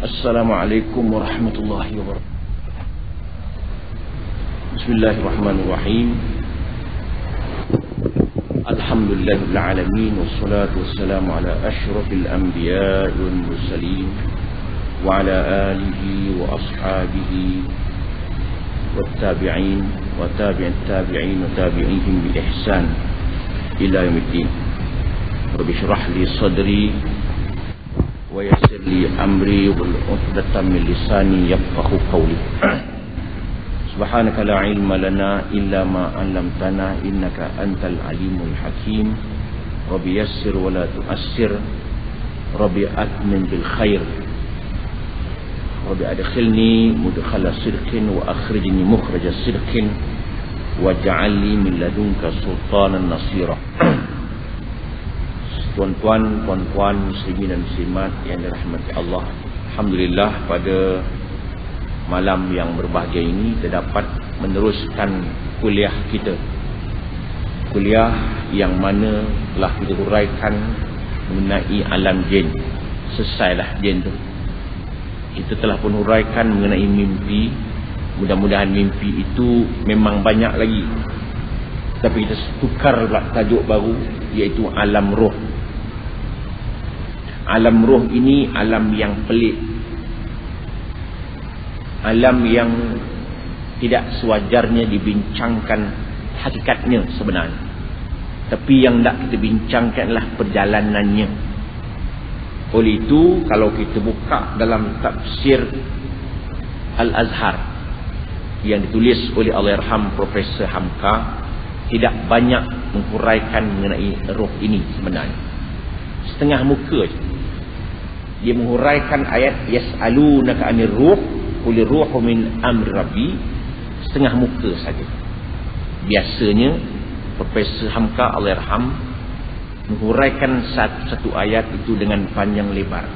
Assalamualaikum warahmatullahi wabarakatuh. Bismillahirrahmanirrahim. Alhamdulillahil alamin wassalatu wassalamu ala asyrafil anbiya'i wal mursalin wa ala alihi wa ashabihi wat tabi'in wa tabi'it tabi'in wa tabi'ihim bi ihsan ila yaumiddin. Rabbi shrah li sadri wa yassir li amri wal 'uqdatam min lisani yafqahu qawli. Subhanaka la ilma lana illa ma 'allamtana innaka antal alimul hakim. Rabbi yassir wa la tu'assir. Rabbi atmim bil khair. Rabbi adkhilni mudkhala sidqin wa akhrijni mukhraja sidqin waj'al li min ladunka sultanan nasira. Tuan-tuan, puan-puan, muslimin dan muslimat yang dirahmati Allah, alhamdulillah pada malam yang berbahagia ini kita dapat meneruskan kuliah kita. Kuliah yang mana telah kita huraikan mengenai alam jin. Selesailah jin tu. Kita telah pun huraikan mengenai mimpi. Mudah-mudahan mimpi itu memang banyak lagi. Tapi kita tukar pula tajuk baru, iaitu alam roh. Alam roh ini alam yang pelik, alam yang tidak sewajarnya dibincangkan hakikatnya sebenarnya. Tapi yang nak kita bincangkanlah perjalanannya. Oleh itu, kalau kita buka dalam tafsir Al-Azhar yang ditulis oleh Allahyarham Profesor Hamka, tidak banyak menghuraikan mengenai roh ini sebenarnya. Setengah muka je. Dia menghuraikan ayat yas'alunaka 'anir ruh qul ruhu min amri rabbi, setengah muka saja. Biasanya Profesor Hamka Allahyarham menghuraikan satu ayat itu dengan panjang lebar.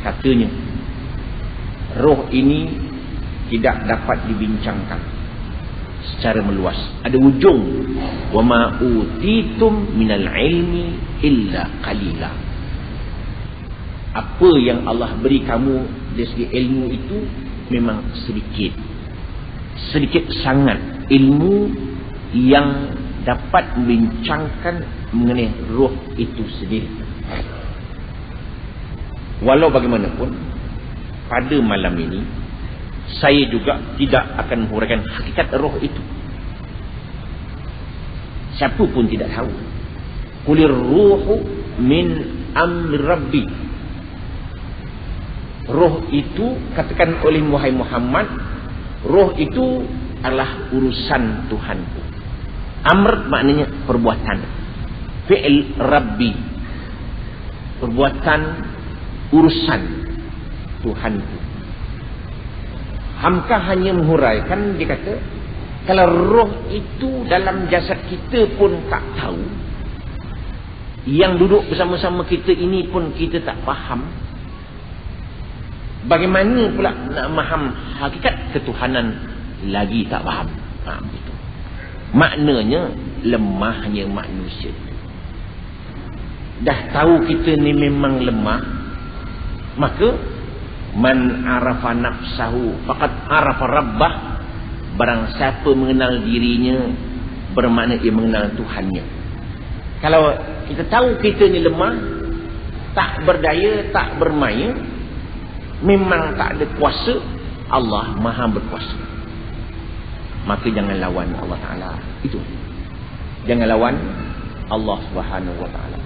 Katanya roh ini tidak dapat dibincangkan secara meluas. Ada ujung, wa ma utitum minal ilmi illa qalila. Apa yang Allah beri kamu dari segi ilmu itu memang sedikit. Sedikit sangat ilmu yang dapat membincangkan mengenai roh itu sendiri. Walau bagaimanapun, pada malam ini saya juga tidak akan menghuraikan hakikat roh itu. Siapa pun tidak tahu. Qulir ruhu min amri rabbi. Roh itu, katakan oleh Muhammad, roh itu adalah urusan Tuhanku. Amr maknanya perbuatan. Fi'il rabbi, perbuatan, urusan Tuhanku. Hamka hanya menghuraikan, dia kata kalau roh itu dalam jasad kita pun tak tahu, yang duduk bersama-sama kita ini pun kita tak faham, bagaimana pula nak faham hakikat ketuhanan lagi tak faham. Begitu. Maknanya lemahnya manusia. Dah tahu kita ni memang lemah, maka man arafa nafsahu faqad arafa rabbah. Barang siapa mengenal dirinya, bermakna ia mengenal Tuhannya. Kalau kita tahu kita ni lemah, tak berdaya, tak bermaya, memang tak ada kuasa, Allah Maha berkuasa, maka jangan lawan Allah Ta'ala. Itu, jangan lawan Allah Subhanahu Wa Ta'ala.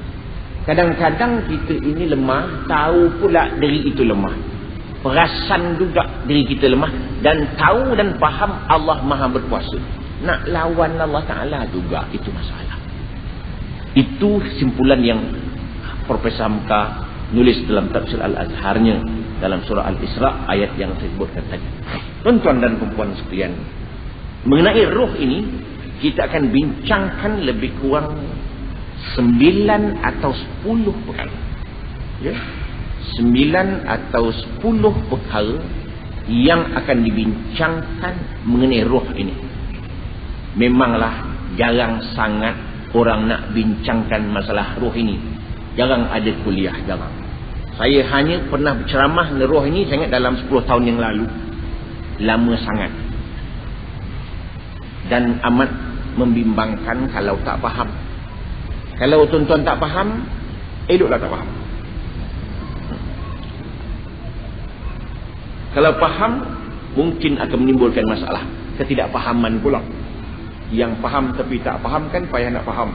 Kadang-kadang kita ini lemah, tahu pula diri itu lemah, perasan juga diri kita lemah, dan tahu dan faham Allah Maha berkuasa. Nak lawan Allah Ta'ala juga, itu masalah. Itu simpulan yang Profesor Hamka nulis dalam tafsir Al-Azharnya dalam surah Al-Isra ayat yang saya sebutkan tadi. Tuan-tuan dan perempuan sekalian, mengenai roh ini kita akan bincangkan lebih kurang 9 atau 10 perkara. Ya? 9 atau 10 perkara yang akan dibincangkan mengenai roh ini. Memanglah jarang sangat orang nak bincangkan masalah roh ini. Jarang ada kuliah, jarang. Saya hanya pernah berceramah dengan roh ini saya ingat dalam 10 tahun yang lalu. Lama sangat. Dan amat membimbangkan kalau tak faham. Kalau tuan-tuan tak faham, eloklah tak faham. Kalau faham, mungkin akan menimbulkan masalah. Ketidakfahaman pula. Yang faham tapi tak faham kan payah nak faham.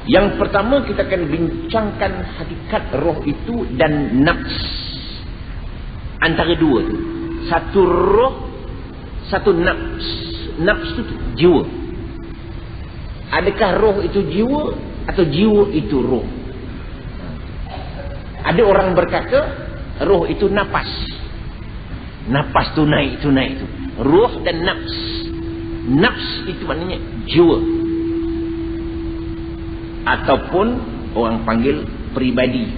Yang pertama kita akan bincangkan hakikat roh itu dan nafs. Antara dua tu. Satu roh, satu nafs. Nafs itu jiwa. Adakah roh itu jiwa atau jiwa itu roh? Ada orang berkata roh itu nafas. Nafas tu naik tu. Roh dan nafs. Nafs itu maknanya jiwa. Ataupun orang panggil pribadi.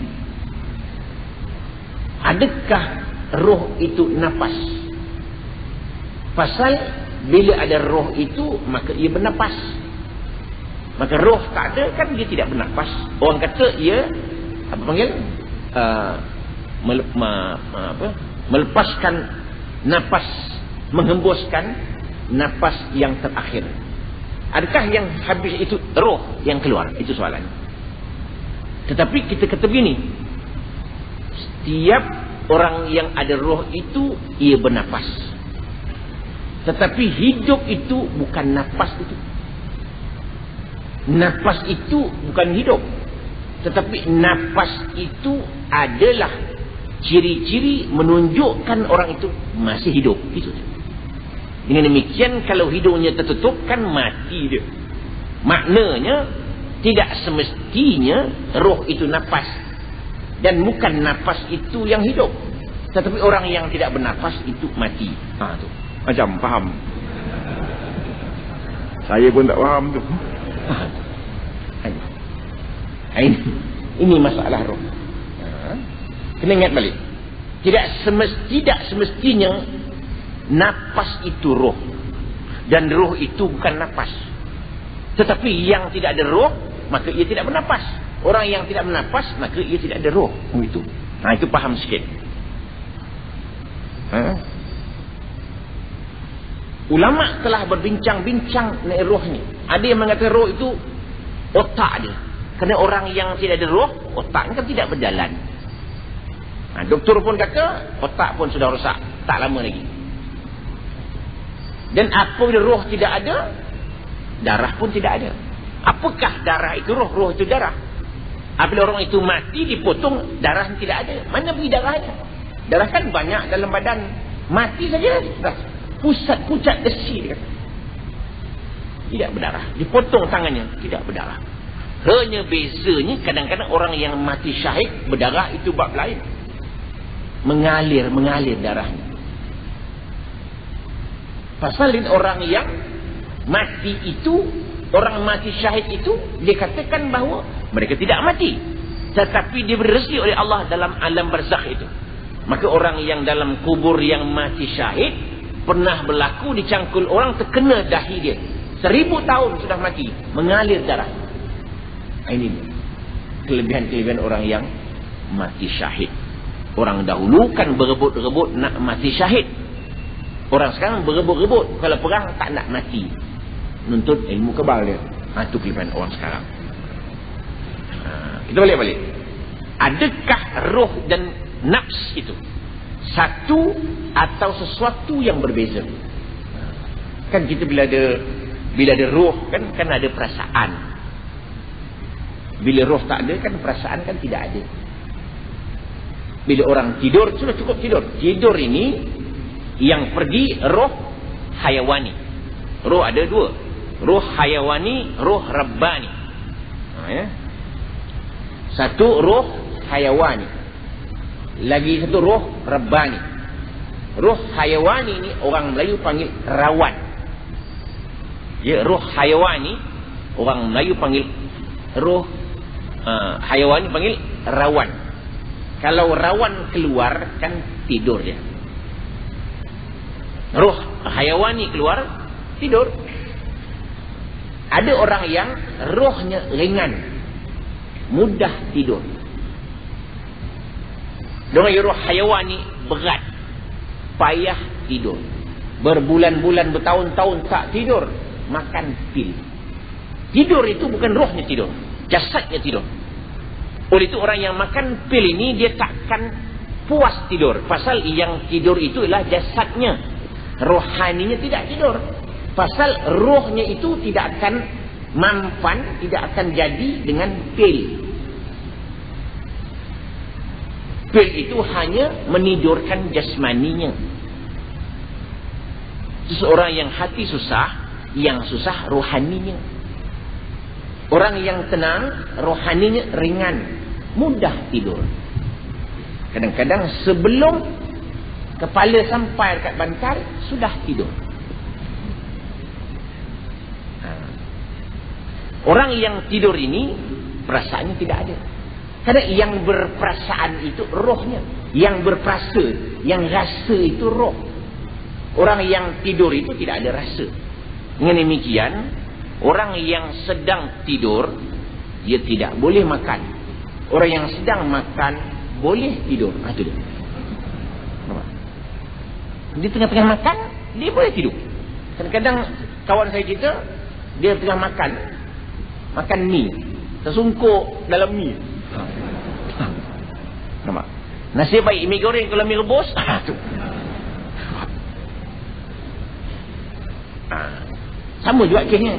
Adakah roh itu nafas? Pasal bila ada roh itu maka ia bernafas. Maka roh tak ada kan dia tidak bernafas. Orang kata ia apa panggil melepaskan nafas, menghembuskan nafas yang terakhir. Adakah yang habis itu roh yang keluar? Itu soalan. Tetapi kita kata begini, setiap orang yang ada roh itu ia bernafas. Tetapi hidup itu bukan nafas itu. Nafas itu bukan hidup. Tetapi nafas itu adalah ciri-ciri menunjukkan orang itu masih hidup. Itu. Dengan demikian kalau hidungnya tertutup kan mati dia. Maknanya tidak semestinya roh itu nafas. Dan bukan nafas itu yang hidup. Tetapi orang yang tidak bernafas itu mati. Tu. Macam faham. Saya pun tak faham tu. Ini masalah roh. Kena ingat balik. Tidak semestinya nafas itu roh. Dan roh itu bukan nafas. Tetapi yang tidak ada roh, maka ia tidak bernafas. Orang yang tidak bernafas, maka ia tidak ada roh. Itu. Itu faham sikit. Ulama telah berbincang-bincang mengenai roh ni. Ada yang mengatakan roh itu otak dia. Kerana orang yang tidak ada roh, otak kan tidak berjalan. Doktor pun kata otak pun sudah rosak, tak lama lagi. Dan apabila roh tidak ada, darah pun tidak ada. Apakah darah itu roh? Roh itu darah. Apabila orang itu mati, dipotong, darah tidak ada. Mana pergi darahnya? Darah kan banyak dalam badan. Mati saja pusat-pusat besi dia kata. Tidak berdarah. Dipotong tangannya, tidak berdarah. Hanya bezanya kadang-kadang orang yang mati syahid berdarah itu bab lain. Mengalir darahnya. Pasal orang yang mati itu, orang mati syahid itu, dia katakan bahawa mereka tidak mati, tetapi diberi rezeki oleh Allah dalam alam barzakh itu. Maka orang yang dalam kubur yang mati syahid, pernah berlaku dicangkul orang terkena dahi dia. 1000 tahun sudah mati, mengalir darah. Ini kelebihan-kelebihan orang yang mati syahid. Orang dahulu kan berebut-rebut nak mati syahid. Orang sekarang berebut-rebut kalau perang tak nak mati, nuntut ilmu kebal dia. Itu kelebihan orang sekarang. Kita balik. Adakah roh dan nafs itu satu atau sesuatu yang berbeza? Kan kita bila ada roh kan ada perasaan. Bila roh tak ada kan perasaan kan tidak ada. Bila orang tidur sudah cukup tidur. Tidur ini yang pergi roh hayawani. Roh ada dua. Roh hayawani, roh rabbani. Satu roh hayawani. Lagi satu roh rabbani. Roh hayawani ni orang Melayu panggil rawan. Roh hayawani orang Melayu panggil roh hayawani panggil rawan. Kalau rawan keluar kan tidur dia. Roh hayawani keluar tidur. Ada orang yang rohnya ringan. mudah tidur. Dengan roh haiwan ni berat, payah tidur. Berbulan-bulan, bertahun-tahun tak tidur, makan pil. Tidur itu bukan rohnya tidur, jasadnya tidur. Oleh itu orang yang makan pil ini dia takkan puas tidur. Pasal yang tidur itu ialah jasadnya, rohaninya tidak tidur. Pasal rohnya itu tidak akan mampan, tidak akan jadi dengan pil. Pil itu hanya menidurkan jasmaninya. Seseorang yang hati susah, yang susah rohaninya. Orang yang tenang, rohaninya ringan, mudah tidur. Kadang-kadang sebelum kepala sampai dekat bantal, sudah tidur. Orang yang tidur ini, perasaannya tidak ada. Karena yang berperasaan itu rohnya. Yang berperasa, yang rasa itu roh. Orang yang tidur itu tidak ada rasa. Dengan demikian, orang yang sedang tidur, dia tidak boleh makan. Orang yang sedang makan, boleh tidur. Itu dia. Dia tengah-tengah makan, dia boleh tidur. Kadang-kadang kawan saya cerita, dia tengah makan mie, tersungkuk dalam mie. Nampak? Nasib baik mie goreng, kalau mie rebus, tu. Sama juga kesnya.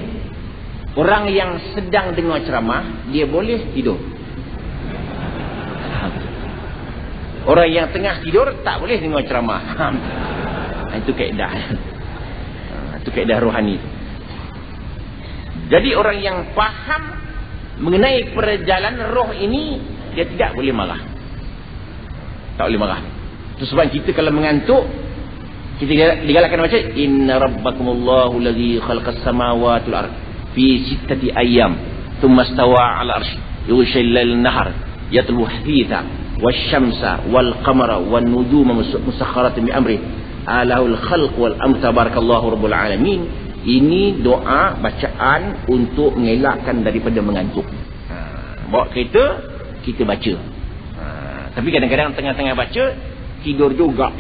Orang yang sedang dengar ceramah, dia boleh tidur. Orang yang tengah tidur tak boleh dengar ceramah. Itu kaedah. Itu kaedah rohani. Jadi orang yang faham mengenai perjalanan roh ini, dia tidak boleh marah. Tak boleh marah. Itu sebab kita kalau mengantuk, kita digalakkan baca inna rabbakumullahu allazi khalaqas samawati wal ardh fi sittati ayyam thumma istawa 'ala arsy yughshil lail nahar yatlu haditha wasyamsa wal qamara wan nujuma musakhkharatin bi amri alahul khalq wal amr tabarakallahu rabbul alamin. Ini doa bacaan untuk mengelakkan daripada mengantuk. Bawa kereta, kita baca. Tapi kadang-kadang tengah-tengah baca, tidur juga.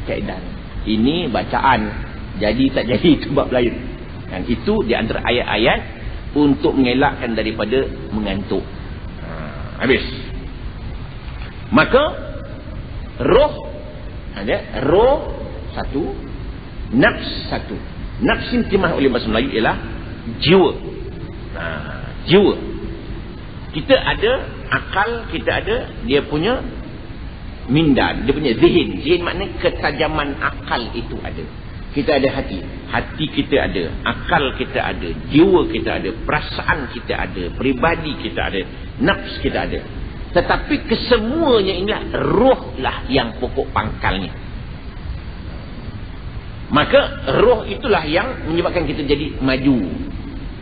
Kaedah. Ini bacaan. Jadi tak jadi itu bab lain. Dan itu di antara ayat-ayat untuk mengelakkan daripada mengantuk. Habis. Maka roh ada, roh satu, nafs satu. Nafs yang terjemah oleh bahasa Melayu ialah jiwa. Jiwa. Kita ada akal, kita ada dia punya minda, dia punya zihin. Zihin maknanya ketajaman akal itu ada. Kita ada hati. Hati kita ada, akal kita ada, jiwa kita ada, perasaan kita ada, peribadi kita ada, nafs kita ada. Tetapi kesemuanya inilah roh lah yang pokok pangkalnya. Maka roh itulah yang menyebabkan kita jadi maju.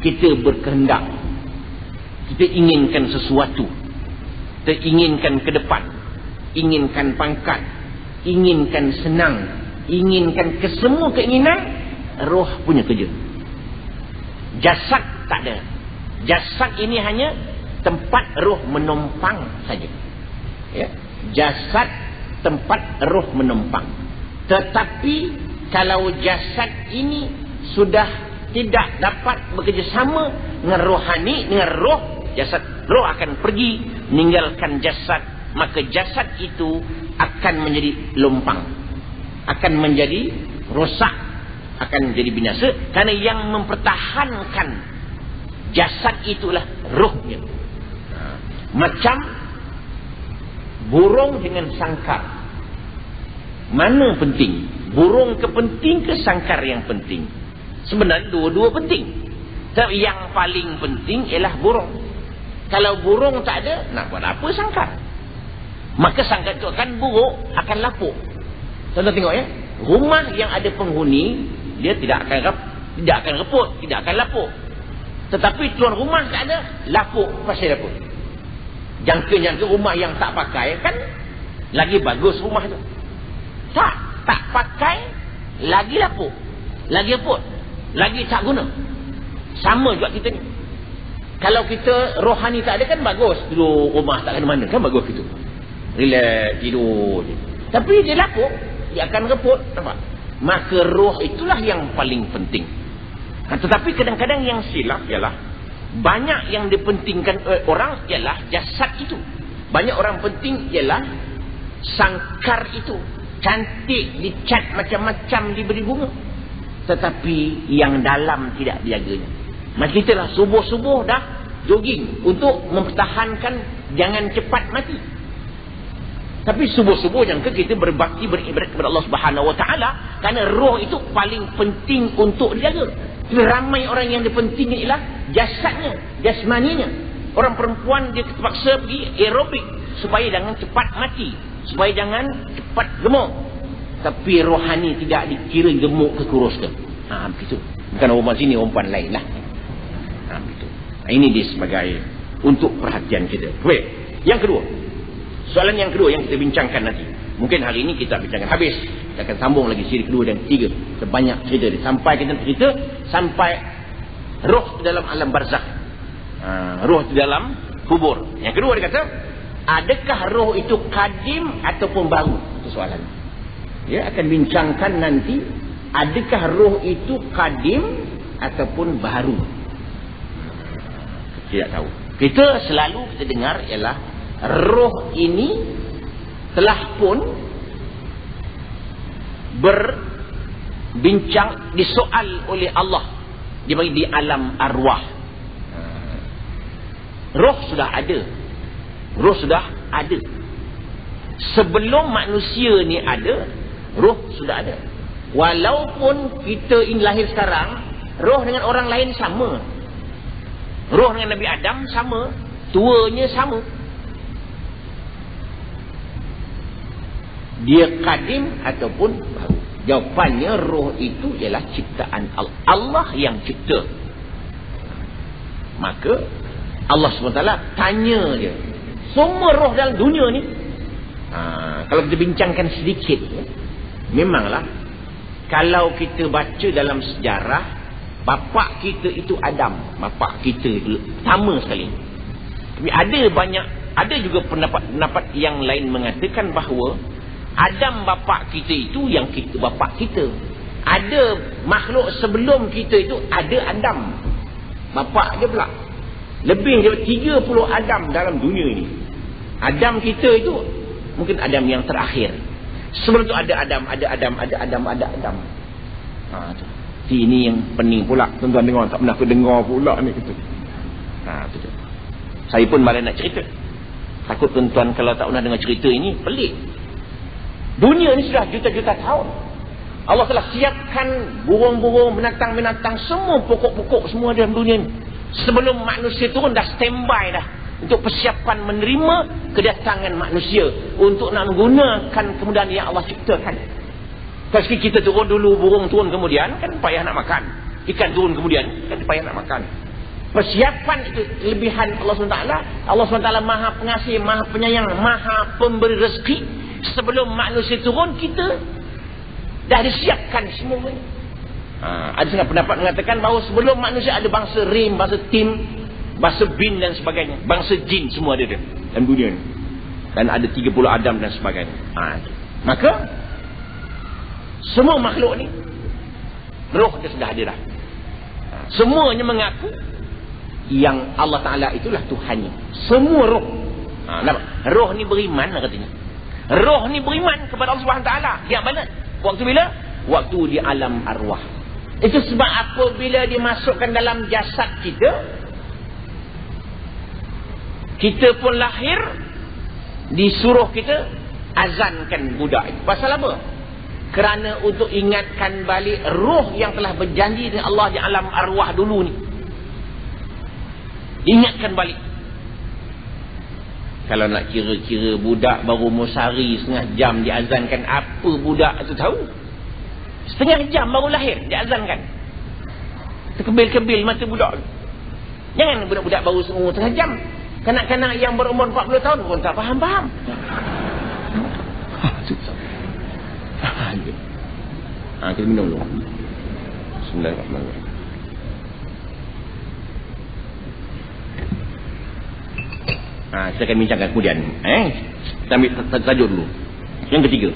Kita berkehendak. Kita inginkan sesuatu. Kita inginkan ke depan. Inginkan pangkat. Inginkan senang. Inginkan kesemua keinginan. Roh punya kerja. Jasad tak ada. Jasad ini hanya tempat roh menumpang saja. Ya? Jasad tempat roh menumpang. Tetapi kalau jasad ini sudah tidak dapat bekerjasama dengan rohani, dengan roh, jasad, roh akan pergi meninggalkan jasad. Maka jasad itu akan menjadi lompang, akan menjadi rosak, akan menjadi binasa. Karena yang mempertahankan jasad itulah rohnya. Macam burung dengan sangkar. Mana penting? Burung ke penting ke sangkar yang penting? Sebenarnya dua-dua penting. Tapi yang paling penting ialah burung. Kalau burung tak ada, nak buat apa sangkar? Maka sangkar itu akan buruk, akan lapuk. Tuan-tuan tengok ya. Rumah yang ada penghuni, dia tidak akan reput, tidak akan lapuk. Tetapi tuan rumah tak ada, lapuk. Pasal apa? Jangka-jangka rumah yang tak pakai kan lagi bagus rumah tu. Tak pakai, lagi lapuk, lagi reput, lagi tak guna. Sama juga kita ni. Kalau kita rohani tak ada kan bagus. Duduk rumah tak ada mana kan bagus gitu. Relax, tidur. Tapi dia lapuk, dia akan reput. Nampak? Maka roh itulah yang paling penting. Tetapi kadang-kadang yang silap ialah banyak yang dipentingkan orang ialah jasad itu. Banyak orang penting ialah sangkar itu. Cantik, dicat macam-macam, diberi bunga. Tetapi yang dalam tidak diaganya. Maka kita lah subuh-subuh dah jogging untuk mempertahankan jangan cepat mati. Tapi subuh-subuh yang kita berbakti beribadat kepada Allah Subhanahu Wa Taala kerana roh itu paling penting untuk dijaga. Tapi ramai orang yang dipentingkan ialah jasadnya, jasmaninya. Orang perempuan dia terpaksa pergi aerobik supaya jangan cepat mati, supaya jangan cepat gemuk. Tapi rohani tidak dikira gemuk ke kurus ke. Begitu. Bukan orang sini, orang lain lah. Begitu. Ini dia sebagai untuk perhatian kita. Baik. Yang kedua. Soalan yang kedua yang kita bincangkan nanti. Mungkin hari ini kita bincangkan habis. Kita akan sambung lagi siri kedua dan ketiga. Sebanyak cerita dia. Sampai kita cerita sampai roh di dalam alam barzakh. Roh di dalam kubur. Yang kedua dia kata, adakah roh itu kadim ataupun baru? Itu soalan. Dia akan bincangkan nanti, adakah roh itu kadim ataupun baru? Tidak tahu. Kita selalu kita dengar ialah roh ini telah pun berbincang, disoal oleh Allah di alam arwah. Roh sudah ada. Roh sudah ada. Sebelum manusia ni ada, roh sudah ada. Walaupun kita ini lahir sekarang, roh dengan orang lain sama. Roh dengan Nabi Adam sama, tuanya sama. Dia kadim ataupun baru? Jawapannya roh itu ialah ciptaan Allah. Allah yang cipta. Maka Allah SWT tanya dia, semua roh dalam dunia ni, kalau kita bincangkan sedikit, memanglah kalau kita baca dalam sejarah, bapa kita itu Adam, bapa kita itu sama sekali. Tapi ada juga pendapat yang lain mengatakan bahawa Adam bapa kita itu yang kita bapa kita. Ada makhluk sebelum kita itu ada Adam, bapa dia pula. Lebih daripada 30 Adam dalam dunia ini. Adam kita itu mungkin Adam yang terakhir. Sebelum itu ada Adam. Ini yang pening pula. Tuan-tuan dengar, tak pernah aku dengar pula ni gitu. Tu. Saya pun malah nak cerita. Takut tuan-tuan kalau tak pernah dengar cerita ini pelik. Dunia ni sudah juta-juta tahun. Allah telah siapkan burung-burung, binatang-binatang, semua pokok-pokok semua dalam dunia ni. Sebelum manusia turun dah standby dah untuk persiapan menerima kedatangan manusia untuk nak menggunakan kemudahan yang Allah ciptakan. Kalau kita turun dulu, burung turun kemudian, kan payah nak makan. Ikan turun kemudian, kan payah nak makan. Persiapan itu kelebihan Allah SWT. Allah SWT maha pengasih, maha penyayang, maha pemberi rezeki. Sebelum manusia turun, kita dah disiapkan semua. Ada setengah pendapat mengatakan bahawa sebelum manusia ada bangsa rim, bangsa tim, bangsa bin dan sebagainya. Bangsa jin semua ada dalam dunia ni. Dan ada 30 Adam dan sebagainya. Maka semua makhluk ni roh dia sudah ada dah. Semuanya mengaku yang Allah Ta'ala itulah Tuhannya. Semua roh. Roh ni beriman katanya. Roh ni beriman kepada Allah Subhanahu Taala. Yang mana? Waktu bila? Waktu di alam arwah. Itu sebab apabila dimasukkan dalam jasad kita, kita pun lahir, disuruh kita azankan budak itu. Pasal apa? Kerana untuk ingatkan balik roh yang telah berjanji dengan Allah di alam arwah dulu ni. Ingatkan balik. Kalau nak kira-kira budak baru umur sehari, setengah jam diazankan, apa budak itu tahu? Setengah jam baru lahir diazankan. Terkebil-kebil mata budak. Jangan budak-budak baru umur setengah jam. Kanak-kanak yang berumur 40 tahun pun tak faham-faham. Kita minum dulu. Bismillahirrahmanirrahim. Kita akan bincangkan kemudian. Kita ambil tajuk dulu. Yang ketiga,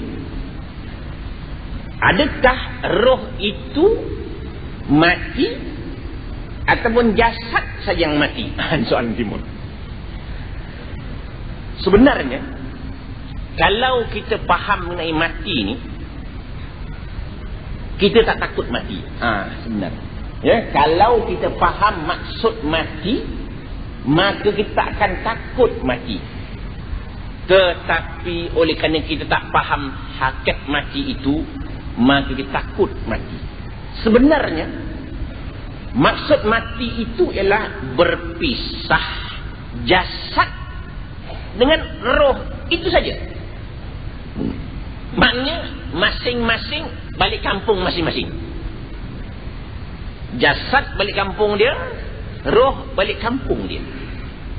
adakah roh itu mati ataupun jasad saja yang mati? Soalan timbul. Sebenarnya, kalau kita faham mengenai mati ni, kita tak takut mati. Sebenarnya. Ya, kalau kita faham maksud mati, maka kita akan takut mati. Tetapi oleh kerana kita tak faham hakikat mati itu, maka kita takut mati. Sebenarnya, maksud mati itu ialah berpisah jasad dengan roh. Itu saja. Maknanya masing-masing balik kampung masing-masing. Jasad balik kampung dia, roh balik kampung dia.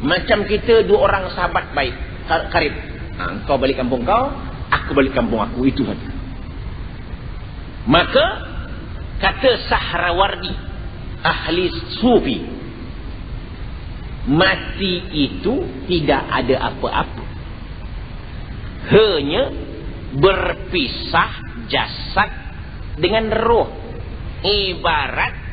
Macam kita dua orang sahabat baik, karib. Kau balik kampung kau, aku balik kampung aku. Itu saja. Maka kata Sahrawardi, ahli sufi, mati itu tidak ada apa-apa, hanya berpisah jasad dengan roh. Ibarat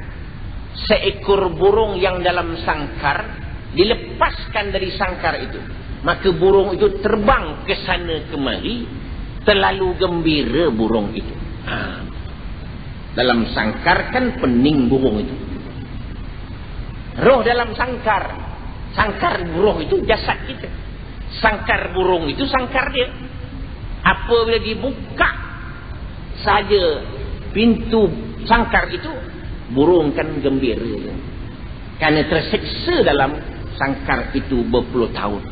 seekor burung yang dalam sangkar dilepaskan dari sangkar itu, maka burung itu terbang ke sana kemari, terlalu gembira burung itu. Dalam sangkar kan pening burung itu. Roh dalam sangkar. Sangkar burung itu jasad kita. Sangkar burung itu sangkar dia. Apabila dibuka saja pintu sangkar itu, burung kan gembira. Kerana terseksa dalam sangkar itu berpuluh tahun.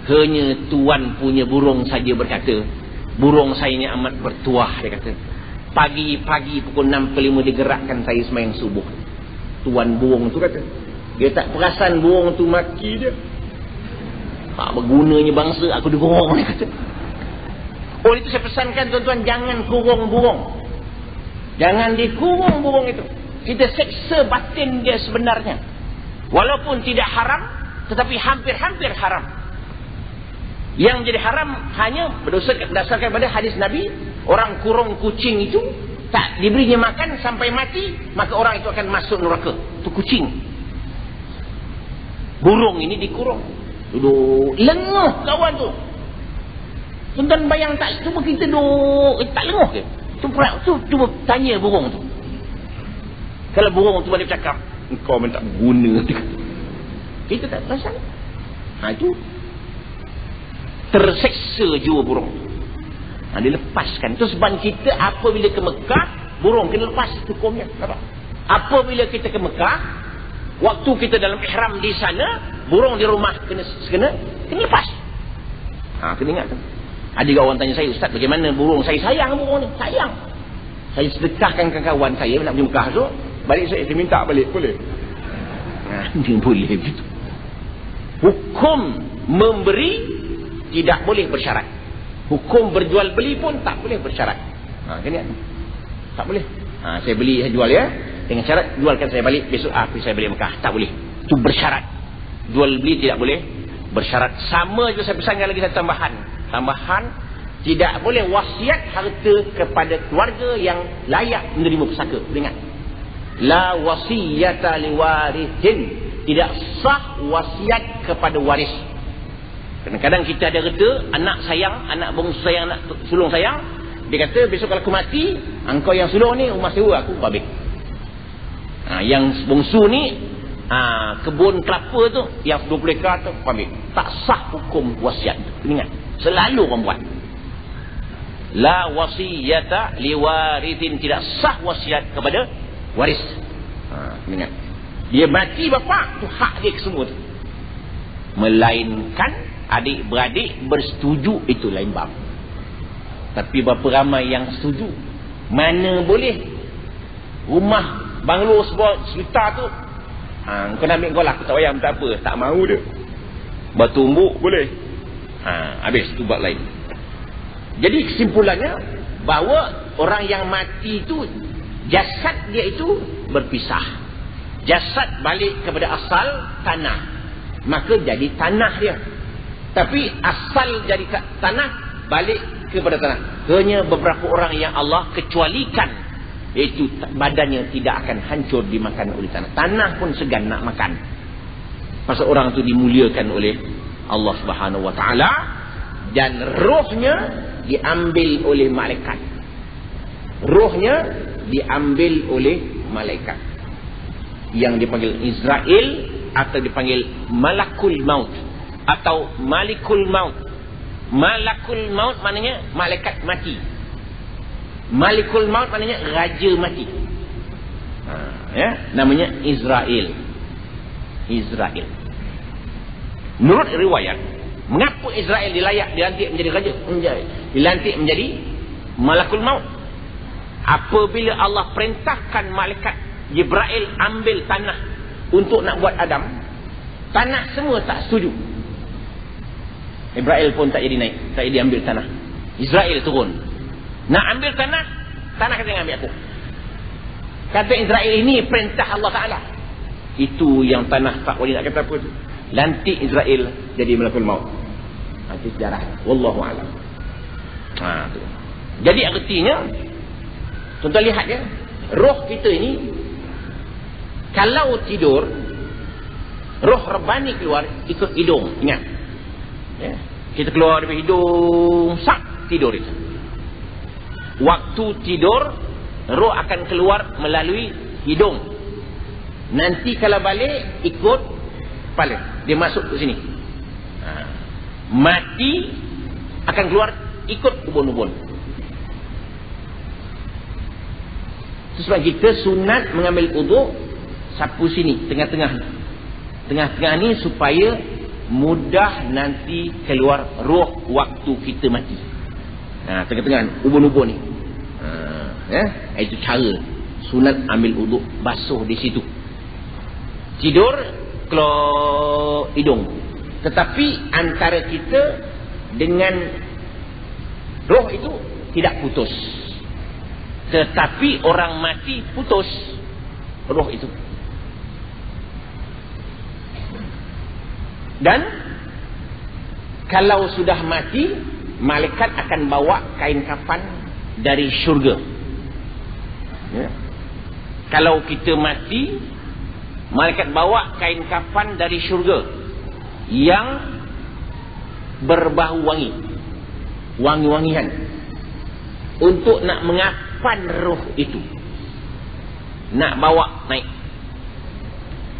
Hanya tuan punya burung saja berkata, burung saya ni amat bertuah, dia kata. Pagi-pagi pukul 6.05 digerakkan saya sembahyang subuh. Tuan burung tu kata, dia tak perasan burung tu maki dia. Tak bergunanya bangsa, aku digorong, dia kata. Oleh itu saya pesankan tuan-tuan, jangan kurung burung. Jangan dikurung burung itu. Kita seksa batin dia sebenarnya. Walaupun tidak haram, tetapi hampir-hampir haram. Yang jadi haram hanya berdasarkan pada hadis Nabi, orang kurung kucing itu tak diberinya makan sampai mati, maka orang itu akan masuk neraka. Itu kucing. Burung ini dikurung. Duduk lenguh kawan tu. Tuan-tuan bayang tak? Cuba kita duduk tak lenguh ke? Cuba tanya burung tu. Kalau burung tu balik cakap, kau memang tak guna. Kita tak perasan. Itu terseksa jiwa burung. Dilepaskan. Itu sebab kita apabila ke Mekah, burung kena lepas hukumnya. Apabila kita ke Mekah, waktu kita dalam ihram di sana, burung di rumah kena lepas. Kena ingat tu. Ada orang tanya saya, Ustaz, bagaimana burung? Saya sayang burung ni. Sayang. Saya sedekahkan ke kawan saya nak pergi Mekah tu, balik saya minta balik. Boleh? Dia boleh begitu. Hukum memberi tidak boleh bersyarat. Hukum berjual beli pun tak boleh bersyarat. Kena tak boleh. Saya beli, saya jual ya, dengan syarat jualkan saya balik besok saya balik Mekah. Tak boleh. Itu bersyarat. Jual beli tidak boleh bersyarat. Sama juga saya pesankan lagi satu tambahan, tidak boleh wasiat harta kepada keluarga yang layak menerima pusaka. Ingat, la wasiyata liwarithin, tidak sah wasiat kepada waris. Kadang-kadang kita ada harta, anak sayang, anak bongsu sayang, anak sulung sayang, dia kata besok kalau aku mati, engkau yang sulung ni rumah sewa aku babik. Yang bongsu ni kebun kelapa tu yang 20 ekar tu babik. Tak sah hukum wasiat tu. Ingat, selalu orang buat. La wasiyata liwarithin, tidak sah wasiat kepada waris. Ingat, dia mati bapa tu hak dia semua tu. Melainkan adik-beradik bersetuju, itu lain bab. Tapi berapa ramai yang setuju? Mana boleh rumah banglo sebuah sejuta tu, kau nak ambil kau lah, aku tak payah, tak apa, tak mahu dia. Batu umbuk boleh, habis tu bab lain. Jadi kesimpulannya, bahawa orang yang mati itu, jasad dia itu berpisah. Jasad balik kepada asal tanah, maka jadi tanah dia. Tapi asal jadi tanah, balik kepada tanah. Hanya beberapa orang yang Allah kecualikan, iaitu badannya tidak akan hancur dimakan oleh tanah. Tanah pun segan nak makan. Pasal orang itu dimuliakan oleh Allah Subhanahu Wa Taala, dan rohnya diambil oleh malaikat. Rohnya diambil oleh malaikat yang dipanggil Israel, atau dipanggil Malakul Maut atau Malikul Maut. Malakul Maut maknanya malaikat mati. Malikul Maut maknanya raja mati. Ya, namanya Israel. Israel. Menurut riwayat, mengapa Israel dilantik menjadi raja? Dilantik menjadi Malakul Maut. Apabila Allah perintahkan malaikat Jibril ambil tanah untuk nak buat Adam, tanah semua tak setuju. Jibril pun tak jadi naik, tak jadi ambil tanah. Israel turun nak ambil tanah, tanah kata jangan ambil aku. Kata Israel, ini perintah Allah Ta'ala. Itu yang tanah tak boleh nak kata apa tu. Lantik Israel jadi Malakul Maut. Itu sejarah. Wallahu a'lam. Tu. Jadi artinya, contoh lihat ya, roh kita ini kalau tidur, roh Rabbani keluar ikut hidung. Ingat ya, kita keluar dari hidung, sak tidur itu. Waktu tidur, roh akan keluar melalui hidung. Nanti kalau balik ikut kepala, dia masuk ke sini. Mati akan keluar ikut ubun-ubun. Sebab kita sunat mengambil uduk sapu sini, tengah-tengah. Tengah-tengah ni supaya mudah nanti keluar roh waktu kita mati. Tengah-tengah ubun-ubun ni. Itu cara sunat ambil uduk, basuh di situ. Tidur keluar hidung. Tetapi antara kita dengan roh itu tidak putus. Tetapi orang mati putus roh itu. Dan kalau sudah mati, malaikat akan bawa kain kafan dari syurga. Ya. Kalau kita mati, malaikat bawa kain kafan dari syurga yang berbau wangi, wangi-wangian, untuk nak mengafan roh itu, nak bawa naik.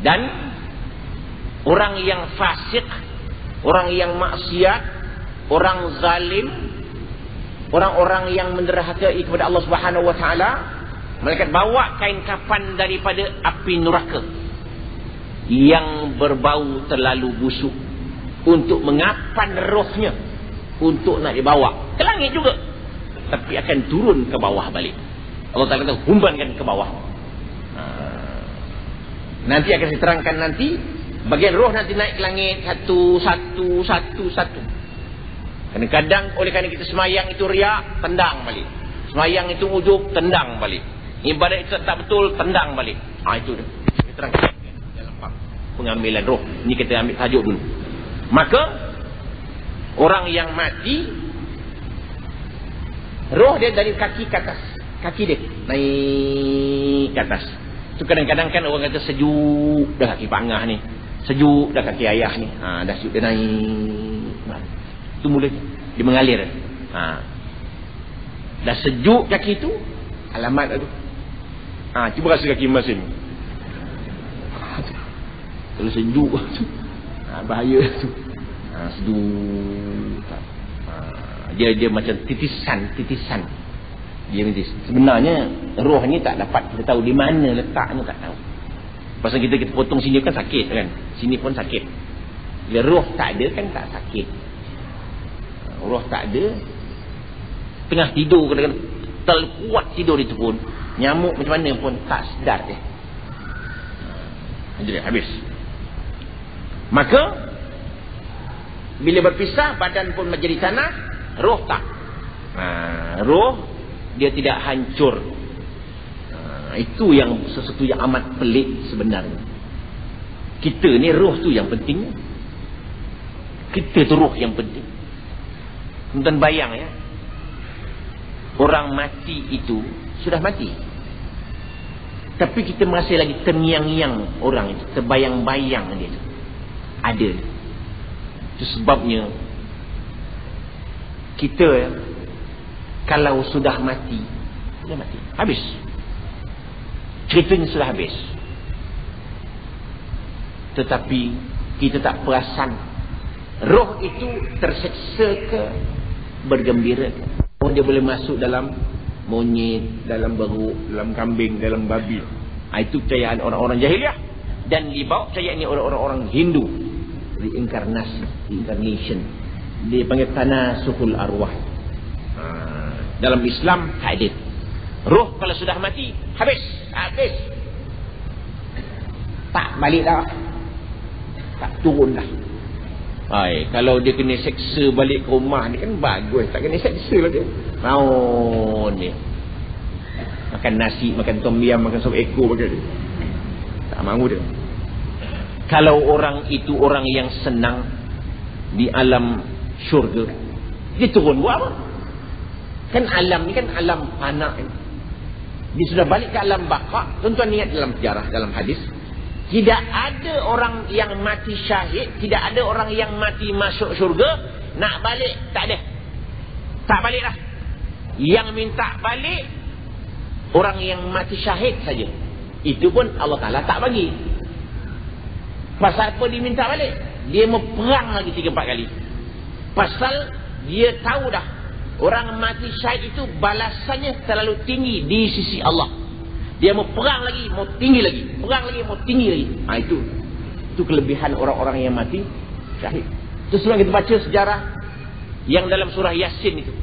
Dan orang yang fasik, orang yang maksiat, orang zalim, orang-orang yang menderhakai kepada Allah Subhanahu Wa Taala, malaikat bawa kain kafan daripada api neraka yang berbau terlalu busuk untuk mengafan rohnya, untuk nak dibawa ke langit juga, tapi akan turun ke bawah balik. Allah Ta'ala kata humbankan ke bawah. Nanti akan diterangkan nanti bagian roh nanti naik ke langit satu. Kadang-kadang oleh kerana kita semayang itu riak, tendang balik. Semayang itu ujub, tendang balik. Ibadat itu tak betul, tendang balik. Itu dia. Diterangkan dalam bab pengambilan roh. Ini kita ambil tajuk dulu. Maka orang yang mati, roh dia dari kaki ke atas. Kaki dia naik ke atas. Itu kadang-kadang kan orang kata sejuk dah kaki Pak Angah ni, sejuk dah kaki ayah ni. Dah sejuk dia naik. Itu mula dia mengalir. Dah sejuk kaki tu, alamat tu. Cuba rasa kaki masing. Kalau sejuk tu, bahaya tu. Sejuk. Dia macam titisan. Dia mentis. Sebenarnya roh ni tak dapat kita tahu di mana letaknya, tak tahu. Pasal kita potong sini kan sakit kan, sini pun sakit. Bila roh tak ada kan tak sakit. Roh tak ada, tengah tidur kadang-kadang terlalu kuat tidur itu pun, nyamuk macam mana pun tak sedar dia. Jadi habis. Maka bila berpisah, badan pun menjadi tanah, roh tak. Roh dia tidak hancur. Itu yang sesuatu yang amat pelik sebenarnya. Kita ni roh tu yang penting. Kita tu roh yang penting. Tuan bayang ya, orang mati itu sudah mati, tapi kita masih lagi terngiang-ngiang orang itu, terbayang-bayang dia tu ada. Itu sebabnya kita ya, kalau sudah mati, habis, ceritanya sudah habis. Tetapi kita tak perasan roh itu terseksa ke bergembira. Oh, dia boleh masuk dalam monyet, dalam beruk, dalam kambing, dalam babi. Itu percayaan orang-orang jahiliah. Dan dibawa percayaan ini orang-orang Hindu. Reincarnation. Dia panggil tanasukul arwah. Dalam Islam tak ada. Roh kalau sudah mati, habis. Tak balik dah. Tak turun dah. Kalau dia kena seksa balik ke rumah ni kan bagus. Tak kena seksa lah dia. Mau ni makan nasi, makan tom yam, makan sop ekor makan dia. Tak mahu dia. Kalau orang itu orang yang senang di alam syurga, dia turun buat apa? Kan alam ni kan alam fana kan? Dia sudah balik ke alam baqa. Tuan-tuan ingat dalam sejarah, dalam hadis, tidak ada orang yang mati syahid, tidak ada orang yang mati masuk syurga, nak balik, tak ada. Tak balik lah. Yang minta balik orang yang mati syahid saja. Itu pun Allah Ta'ala tak bagi. Pasal apa dia minta balik? Dia mau perang lagi 3-4 kali. Pasal dia tahu dah, orang mati syahid itu balasannya terlalu tinggi di sisi Allah. Dia mau perang lagi, mau tinggi lagi. Perang lagi, mau tinggi lagi. Itu kelebihan orang-orang yang mati syahid. Terus kita baca sejarah yang dalam surah Yasin itu.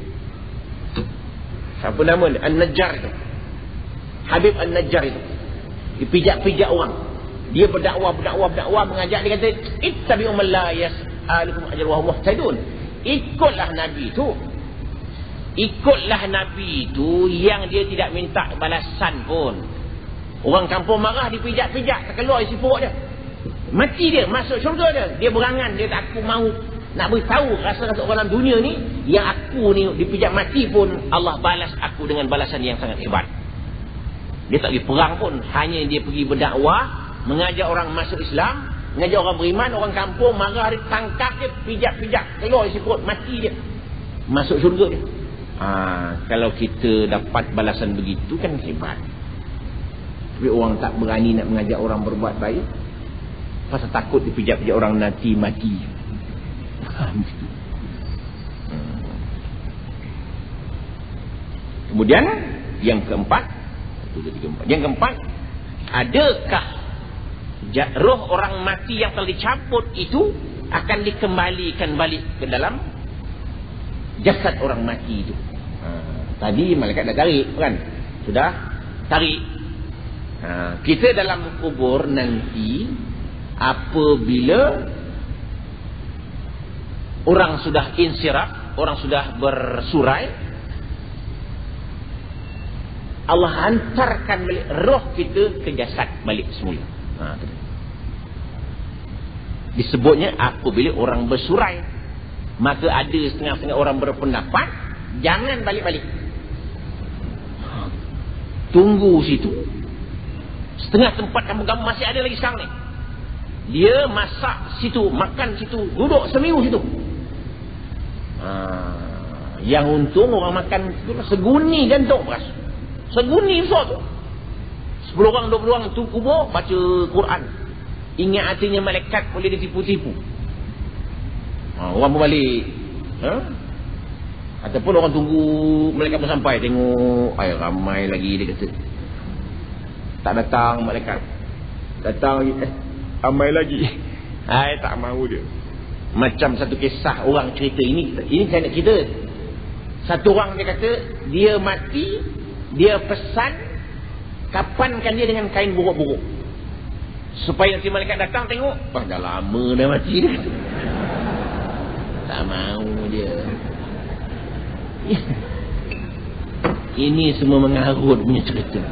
Siapa nama dia? An-Najjar itu. Habib An-Najjar itu. Dipijak-pijak orang. Dia berdakwah, mengajak. Dia kata, ittabi'u man la yas'alukum ajran wa hum muhtadun. Ikutlah Nabi itu. Ikutlah Nabi itu yang dia tidak minta balasan pun. Orang kampung marah, dipijak-pijak, tak keluar isi perut dia. Mati dia, masuk syurga dia. Dia berangan, dia tak, aku mahu nak beritahu rasa-rasa orang dalam dunia ni, yang aku ni dipijak mati pun Allah balas aku dengan balasan yang sangat hebat. Dia tak pergi perang pun, hanya dia pergi berdakwah, mengajak orang masuk Islam, mengajak orang beriman. Orang kampung marah, dia tangkap dia, pijak-pijak, keluar isi perut, mati dia, masuk syurga dia. Kalau kita dapat balasan begitu kan hebat. Tapi orang tak berani nak mengajak orang berbuat baik, pasal takut dipijak-pijak orang nanti mati. Kemudian yang keempat, adakah roh orang mati yang telah dicabut itu akan dikembalikan balik ke dalam jasad orang mati itu? Tadi malaikat dah tarik kan? Sudah tarik. Kita dalam kubur nanti, apabila orang sudah insiraf, orang sudah bersurai, Allah hantarkan balik roh kita ke jasad balik semula. Disebutnya apabila orang bersurai. Maka ada setengah-setengah orang berpendapat jangan balik-balik, tunggu situ. Setengah tempat kamu masih ada lagi sekarang ni. Dia masak situ, makan situ, duduk seminggu situ. Yang untung orang makan seguni jantung beras, seguni besar tu. 10 orang 20 orang tu kubur baca Quran. Ingat hatinya malaikat boleh ditipu-tipu. Orang pun balik. Ataupun orang tunggu malaikat pun sampai, tengok ramai lagi, dia kata tak datang malaikat, datang lagi, ramai lagi. Tak mahu dia. Macam satu kisah orang cerita ini saya nak cerita. Satu orang dia kata dia mati, dia pesan kapankan dia dengan kain buruk-buruk, supaya nanti malaikat datang tengok, dah lama dah mati dia kata. Tak mahu dia. Ini semua mengarut punya cerita.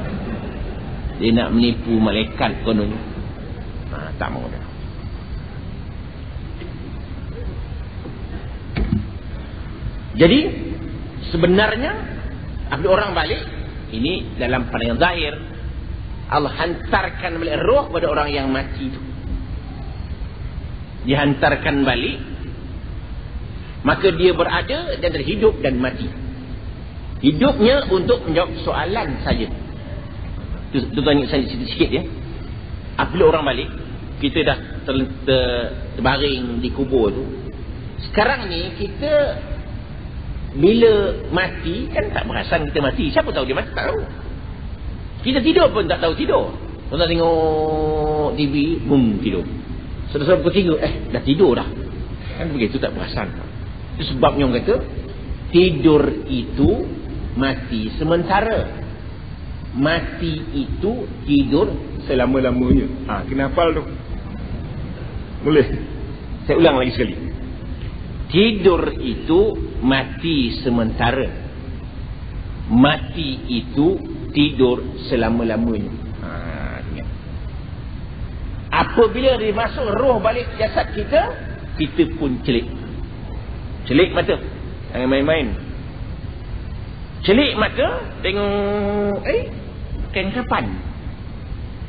Dia nak menipu malaikat kononnya. Tak mahu dah. Jadi sebenarnya apabila orang balik, ini dalam pandangan zahir, Allah hantarkan balik roh pada orang yang mati itu. Dihantarkan balik, maka dia berada dan terhidup dan mati. Hidupnya untuk menjawab soalan saja. Itu tanya saya sikit ya. Apabila orang balik, kita dah terbaring di kubur tu. Sekarang ni kita bila mati kan tak perasan kita mati. Siapa tahu dia mati? Tak tahu. Kita tidur pun tak tahu tidur. Tuan tengok TV, tidur. Sudah pukul 3, dah tidur dah. Kan begitu, tak perasan. Itu sebabnya orang kata tidur itu mati sementara. Mati itu tidur selama-lamanya. Kenapa tu? Boleh? Saya ulang lagi sekali. Tidur itu mati sementara. Mati itu tidur selama-lamanya. Apabila dia masuk roh balik jasad kita, kita pun celik. Celik mata. Jangan main-main. Celik mata, tengok, kan kapan?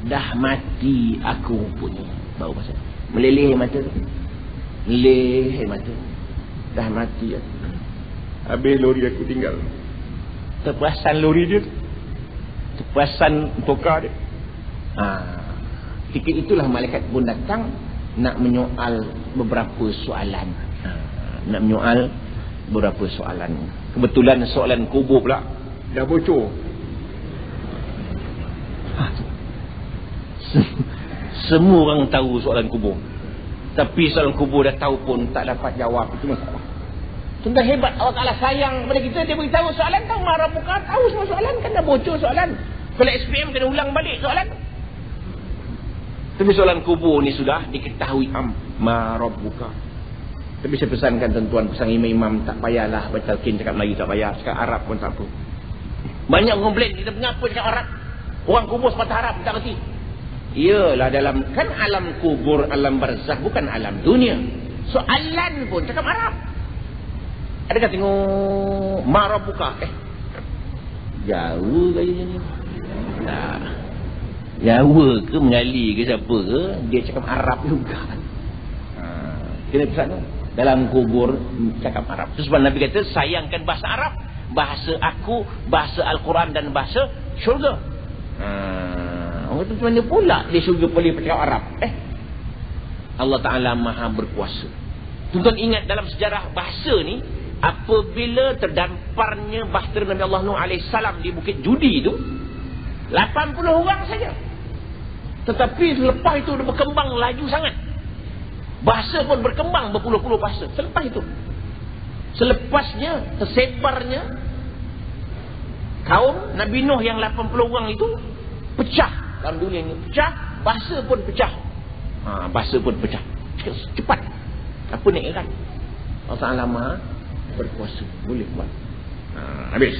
Dah mati aku punya. Baru pasal. Meleleh mata tu. Meleleh mata. Dah mati aku. Habis lori aku tinggal. Terperasan lori dia. Terperasan tokar dia. Ketika itulah malaikat pun datang nak menyoal beberapa soalan. Nak menyoal beberapa soalan. Kebetulan soalan kubur pula dah bocor. Semua orang tahu soalan kubur. Tapi soalan kubur dah tahu pun tak dapat jawab. Itu masalah. Tentang hebat Allah Ta'ala sayang kepada kita. Dia beritahu soalan, tahu marah buka, tahu semua soalan. Kan dah bocor soalan. Kalau SPM kena ulang balik soalan. Tapi soalan kubur ni sudah diketahui. Marah buka. Tapi saya pesankan tuan-tuan, pesan imam-imam, tak payahlah baca kin cakap Melayu, tak payah. Cakap Arab pun tak apa. Banyak orang komplain, kita mengapa cakap Arab? Orang kubur sepatah Arab, tak kerti. Iyalah dalam, kan alam kubur, alam barzakh, bukan alam dunia. Soalan pun cakap Arab. Adakah tengok marah buka? Jauh kayaknya ni. Jawa ke Mengali ke siapa ke, dia cakap Arab juga. Kena pesan tu. Dalam kubur cakap Arab. Itu sebab Nabi kata sayangkan bahasa Arab, bahasa aku, bahasa Al-Quran dan bahasa syurga. Orang tu mana pula dia syurga boleh bercakap Arab? Allah Ta'ala maha berkuasa. Tuan-tuan ingat dalam sejarah bahasa ni, apabila terdamparnya bahtera Nabi Allah Nuh AS di Bukit Judi tu, 80 orang saja. Tetapi selepas itu dia berkembang laju sangat. Bahasa pun berkembang berpuluh-puluh bahasa. Selepas itu, selepasnya tersebarnya kaum Nabi Nuh yang 80 orang itu pecah dalam dunia ini. Pecah, bahasa pun pecah. Bahasa pun pecah. Cepat. Apa nak irat? Allah Ta'ala maha berkuasa. Boleh buat. Habis.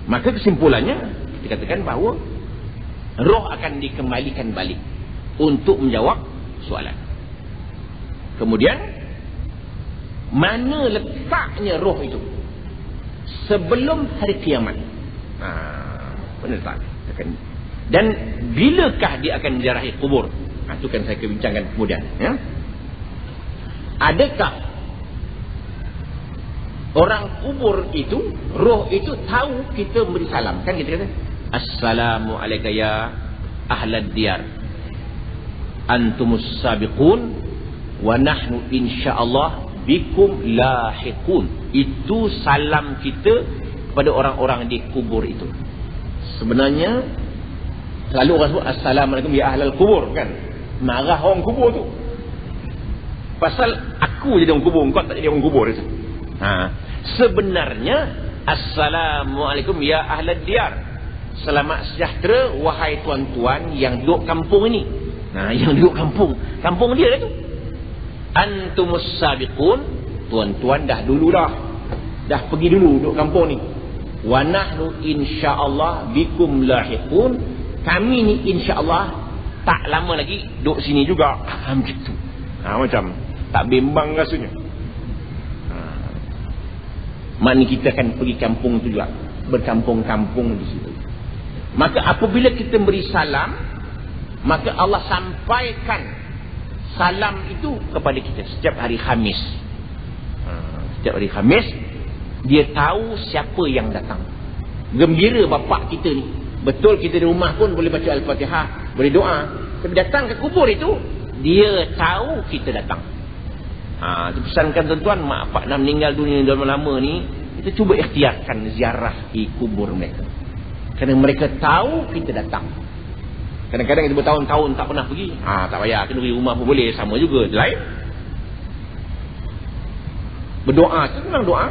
Maka kesimpulannya dikatakan bahawa roh akan dikembalikan balik untuk menjawab soalan. Kemudian mana letaknya roh itu sebelum hari kiamat? Mana letak? Dan bilakah dia akan menjarahi kubur? Itu kan saya bincangkan kemudian ya? Adakah orang kubur itu, roh itu tahu kita beri salam? Kan kita kata Assalamualaikum ya ahlad diyar, antumus sabiqun wa nahnu insyaallah bikum lahiqun. Itu salam kita kepada orang-orang di kubur itu. Sebenarnya selalu orang sebut Assalamualaikum ya ahlal kubur, kan? Marah orang kubur tu. Pasal aku jadi orang kubur, kau tak jadi orang kubur itu. Sebenarnya Assalamualaikum ya ahlad diyar, selamat sejahtera wahai tuan-tuan yang duduk kampung ini. Yang duduk kampung dia lah tu. Antumus sabiqun, tuan-tuan dah pergi dulu duduk kampung ni. Wa nahnu insyaallah bikum lahiqun, kami ni insyaallah tak lama lagi duduk sini juga. Macam tak bimbang rasanya. Maknanya kita akan pergi kampung tu juga, berkampung-kampung di situ. Maka apabila kita beri salam, maka Allah sampaikan salam itu kepada kita setiap hari Khamis. Setiap hari Khamis dia tahu siapa yang datang. Gembira bapak kita ni. Betul kita di rumah pun boleh baca Al-Fatihah, boleh doa. Tapi datang ke kubur itu, dia tahu kita datang. Pesankan tuan-tuan, mak pak dah meninggal dunia dah lama ni, kita cuba ikhtiarkan ziarah di kubur mereka. Kerana mereka tahu kita datang. Kadang-kadang kita bertahun-tahun tak pernah pergi. Tak payah, kena pergi rumah pun boleh, sama juga. Lain. Berdoa itu memang doa.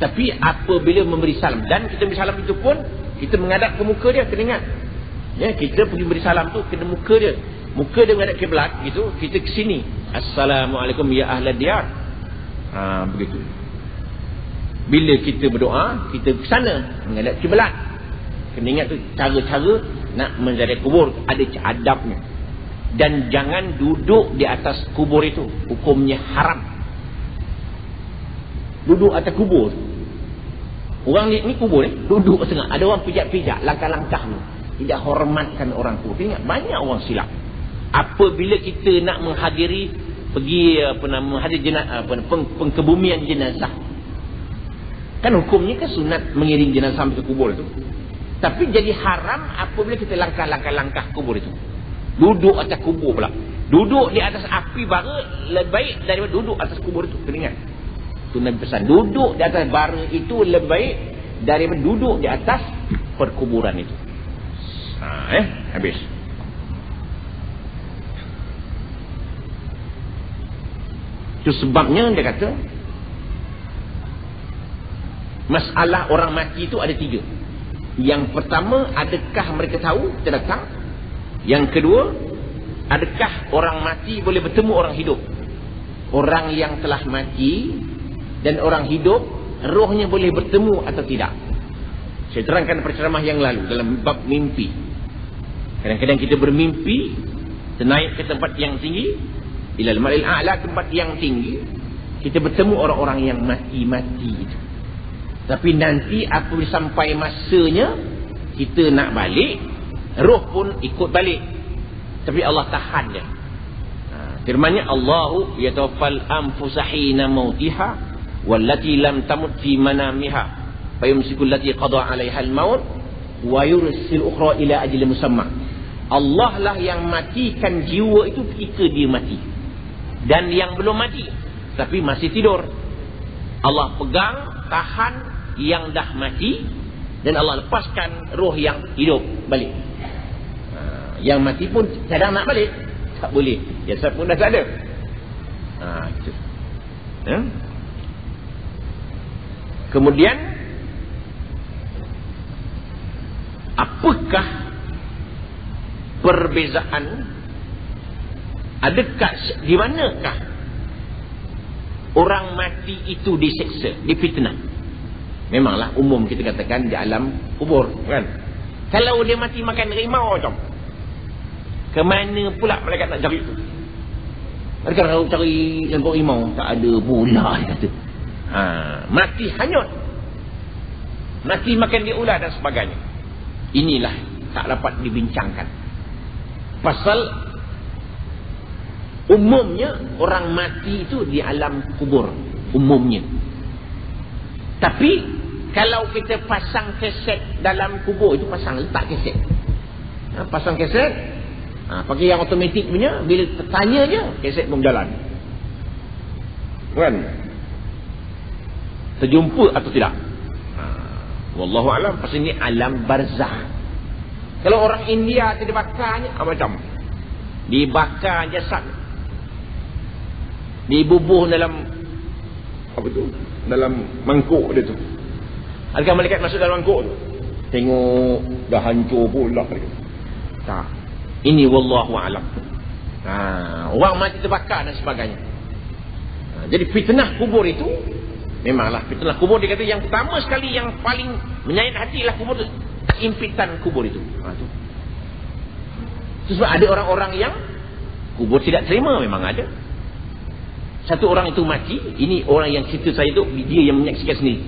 Tapi apabila memberi salam, dan kita beri salam itu pun kita menghadap ke muka dia, kena ingat. Ya, kita pergi beri salam tu kena muka dia. Muka dia menghadap kiblat gitu, kita ke sini. Assalamualaikum ya ahlad diyar. Begitu. Bila kita berdoa, kita ke sana menghadap kiblat. Kena ingat tu cara-cara nak menziarah kubur, ada adabnya. Dan jangan duduk di atas kubur itu, hukumnya haram. Duduk atas kubur. Orang ni kubur ni duduk tengah. Ada orang pijak-pijak, langkah-langkah ni. Tidak hormatkan orang kubur. Ingat, banyak orang silap. Apabila kita nak menghadiri, pergi menghadiri pengkebumian jenazah, kan hukumnya kan sunat mengiring jenazah sampai ke kubur itu. Tapi jadi haram apabila kita langkah-langkah kubur itu. Duduk atas kubur pula. Duduk di atas api bara lebih baik daripada duduk atas kubur itu. Kena ingat. Itu Nabi pesan. Duduk di atas bara itu lebih baik daripada duduk di atas perkuburan itu. Habis. Itu sebabnya dia kata, masalah orang mati itu ada 3. Yang pertama, adakah mereka tahu kita datang? Yang kedua, adakah orang mati boleh bertemu orang hidup? Orang yang telah mati dan orang hidup, rohnya boleh bertemu atau tidak? Saya terangkan pada ceramah yang lalu dalam bab mimpi. Kadang-kadang kita bermimpi, kita naik ke tempat yang tinggi, ilal malil a'la, tempat yang tinggi, kita bertemu orang-orang yang mati-mati itu. Tapi nanti apabila sampai masanya kita nak balik, roh pun ikut balik. Tapi Allah tahan dia. Firman-Nya, Allahu yatawaffal anfusa hina mautiha wallati lam tamut fi manamiha fayumsiku allati qada 'alaiha al-maut wa yursil ukhra ila ajalin musamma. Allah lah yang matikan jiwa itu ketika dia mati. Dan yang belum mati tapi masih tidur, Allah pegang, tahan yang dah mati, dan Allah lepaskan roh yang hidup balik. Yang mati pun cadang nak balik, tak boleh. Jasad pun dah tak ada. Itu. Kemudian, apakah perbezaan? Adakah, di manakah orang mati itu diseksa, difitnah? Memanglah umum kita katakan di alam kubur, kan? Kalau dia mati makan rimau macam, ke mana pula mereka nak cari itu? Mereka nak cari lembut rimau, tak ada pula, dia kata. Mati hanyut, mati makan dia ular dan sebagainya. Inilah tak dapat dibincangkan. Pasal umumnya orang mati itu di alam kubur, umumnya. Tapi kalau kita pasang keset dalam kubur itu, letak keset. Pasang keset, pakai yang automatik punya, bila tanya je, keset pun jalan. Kan? Terjumpa atau tidak? Wallahu alam. Pasal ini alam barzah. Kalau orang India tu dibakarnya, macam dibakar jasad, dibubuh dalam apa tu? Dalam mangkuk dia tu. Adakah malaikat masuk dalam mangkuk tu? Tengok dah hancur pula. Tak. Ini wallahu alam. Orang mati terbakar dan sebagainya. Jadi fitnah kubur itu, memanglah fitnah kubur, dia kata yang pertama sekali, yang paling menyayat hati ialah kubur tu, impitan kubur itu. Sebab ada orang-orang yang kubur tidak terima, memang ada. Satu orang itu mati, ini orang yang cerita saya tu, dia yang menyaksikan sendiri.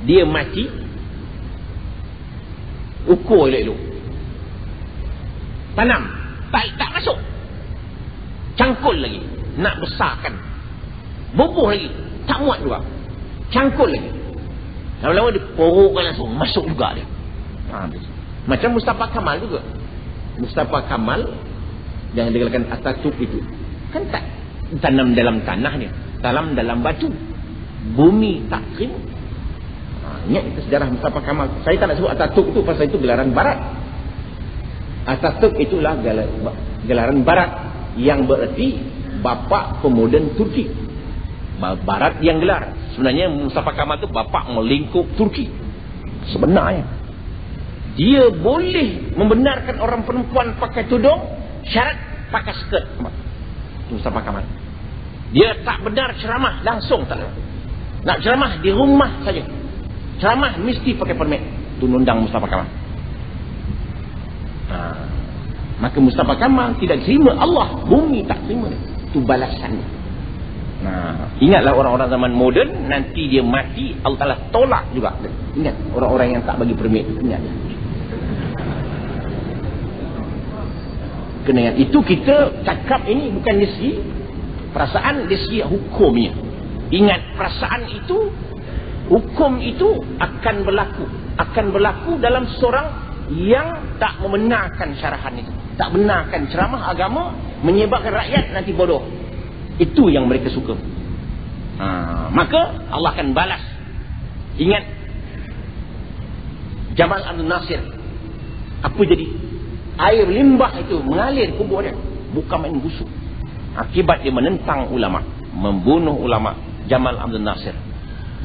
Dia mati, ukur elok-elok, tanam, tak masuk, cangkul lagi, nak besarkan, bubuh lagi, tak muat juga, cangkul lagi, lama-lama dia porokkan langsung, masuk juga dia. Macam Mustafa Kamal juga. Mustafa Kamal yang dikatakan Atatürk itu kan tak tanam dalam tanah dia, tanam dalam batu, bumi tak terima. Ingat itu sejarah Mustafa Kamal. Saya tak nak sebut Atatürk itu pasal itu gelaran barat. Atatürk itulah gelaran barat yang bererti bapa pemoden Turki. Barat yang gelar. Sebenarnya Mustafa Kamal itu bapa melingkup Turki. Sebenarnya dia boleh membenarkan orang perempuan pakai tudung, syarat pakai skirt. Mustafa Kamal. Dia tak benar ceramah langsung, tak. Nak ceramah di rumah saja. Ceramah mesti pakai permit. Itu undang Mustafa Kamal. Maka Mustafa Kamal tidak terima Allah, bumi tak terima. Itu balasannya. Ingatlah orang-orang zaman moden, nanti dia mati Allah Ta'ala tolak juga. Ingat orang-orang yang tak bagi permit. Ingat. Kena itu kita cakap ini bukan dari segi perasaan, dari segi hukumnya. Ingat, perasaan itu, hukum itu akan berlaku dalam seorang yang tak membenarkan syarahan itu, tak benarkan ceramah agama, menyebabkan rakyat nanti bodoh. Itu yang mereka suka. Maka Allah akan balas. Ingat Jamal Abdul Nasir, apa jadi? Air limbah itu mengalir kubur dia, bukan main busuk. Akibat dia menentang ulama, membunuh ulama. Jamal Abdul Nasir.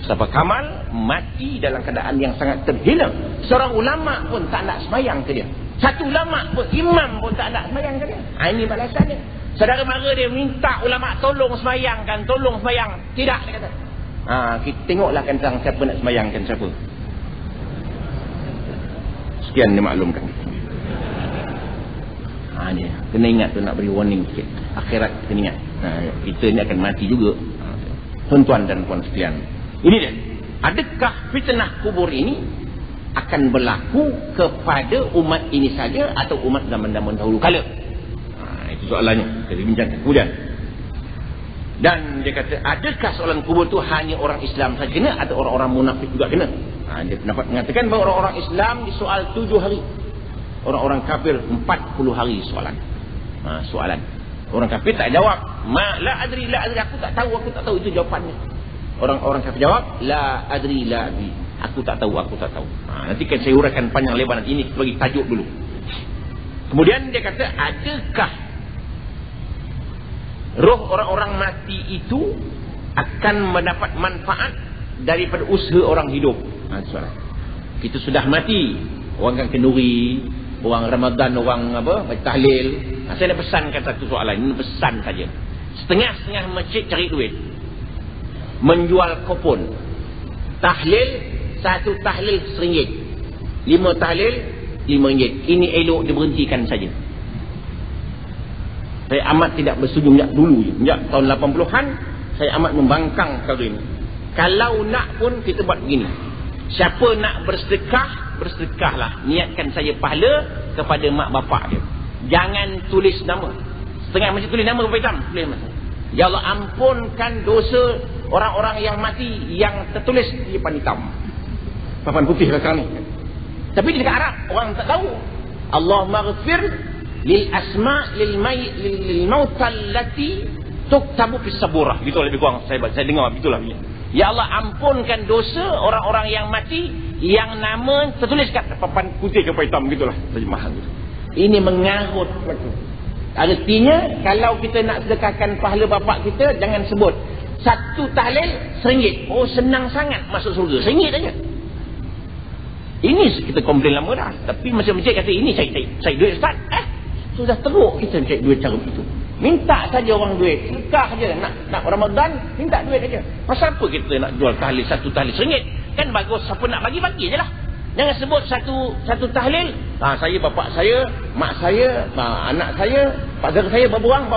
Mustafa Kamal mati dalam keadaan yang sangat terhina. Seorang ulama pun tak nak semayang ke dia. Satu ulama pun, imam pun tak nak semayang ke dia. Ini balasannya. Saudara mara dia minta ulama tolong semayangkan, tolong semayang. Tidak, dia kata. Kita tengoklah kan siapa nak semayangkan siapa. Sekian dia maklumkan. Dia kena ingat tu, nak beri warning sikit. Akhirat kena ingat. Kita ni akan mati juga. Tuan-tuan dan puan sekalian, ini dia. Adakah fitnah kubur ini akan berlaku kepada umat ini saja atau umat zaman-zaman dahulu kala? Itu soalannya. Kita bincangkan kemudian. Dan dia kata, adakah soalan kubur itu hanya orang Islam saja kena atau orang-orang munafik juga kena? Dia pendapat mengatakan bahawa orang-orang Islam disoal 7 hari. Orang-orang kafir 40 hari soalan. Soalan. Orang kafir tak jawab. La adri, aku tak tahu itu jawapannya. Orang-orang kafir jawab, la adri. Aku tak tahu. Nanti kan saya uraikan panjang lebar nanti. Ini bagi tajuk dulu. Kemudian dia kata, adakah roh orang-orang mati itu akan mendapat manfaat daripada usaha orang hidup? Soalan. Kita sudah mati. Orang kan kenduri, orang Ramadan, orang tahlil. Saya nak pesankan satu soalan. Ini pesan saja. Setengah-setengah masjid cari duit, menjual kupon. Tahlil, satu tahlil RM1. 5 tahlil RM5. Ini elok diberhentikan saja. Saya amat tidak bersetuju sejak dulu. Sejak tahun 80-an saya amat membangkang perkara ini. Kalau nak pun kita buat begini. Siapa nak bersedekah, bersedekahlah. Niatkan saya pahala kepada mak bapak dia. Jangan tulis nama. Setengah masjid tulis nama berapa hitam. Tulis masa. Ya Allah, ampunkan dosa orang-orang yang mati yang tertulis di papan hitam. Papan putih sekarang ni. Tapi di dekat Arab orang tak tahu. Allahumma ghfir lil asma lil mautal lati tuktabu fis saburah. Gitu lebih kurang saya dengar begitulah. Ya Allah, ampunkan dosa orang-orang yang mati yang nama tertulis kat papan putih ke papan hitam, gitulah terjemahan gitu. Ini mengarut. Artinya kalau kita nak sedekahkan pahala bapak kita, jangan sebut satu tahlil RM1. Oh, senang sangat masuk surga, RM1 saja. Ini kita komplain lama dah. Tapi masjid-masjid kata ini cari duit Ustaz. Sudah teruk kita cari duit cara itu. Minta saja orang duit. Sedekah saja. Nak Ramadan, minta duit saja. Pasal apa kita nak jual tahlil, satu tahlil RM1? Kan bagus, siapa nak bagi je lah. Jangan sebut satu tahlil. Saya, bapak saya, mak saya, anak saya, pagar saya, berapa orang?